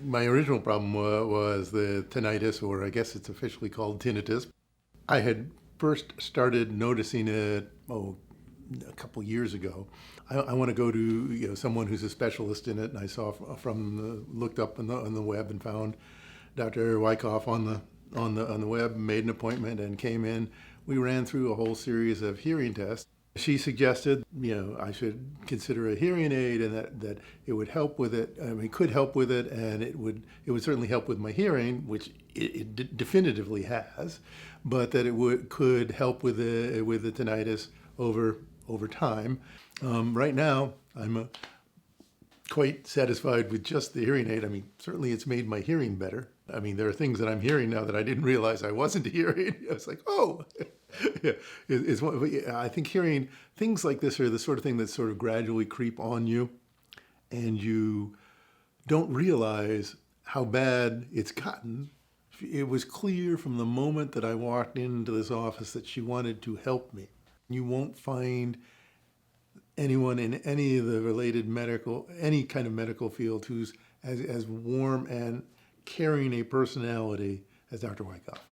My original problem was the tinnitus, or I guess it's officially called tinnitus. I had first started noticing it, a couple years ago. I want to go to someone who's a specialist in it, and I saw looked up on the web and found Dr. Wyckoff on the web, made an appointment, and came in. We ran through a whole series of hearing tests. She suggested, I should consider a hearing aid, and that it would help with it. I mean, could help with it, and it would certainly help with my hearing, which it definitively has, but that could help with the tinnitus over time. Right now, I'm quite satisfied with just the hearing aid. I mean, certainly it's made my hearing better. I mean, there are things that I'm hearing now that I didn't realize I wasn't hearing. I was like, oh, yeah. I think hearing things like this are the sort of thing that sort of gradually creep on you, and you don't realize how bad it's gotten. It was clear from the moment that I walked into this office that she wanted to help me. You won't find anyone in any of the related any kind of medical field who's as warm and caring a personality as Dr. Wyckoff.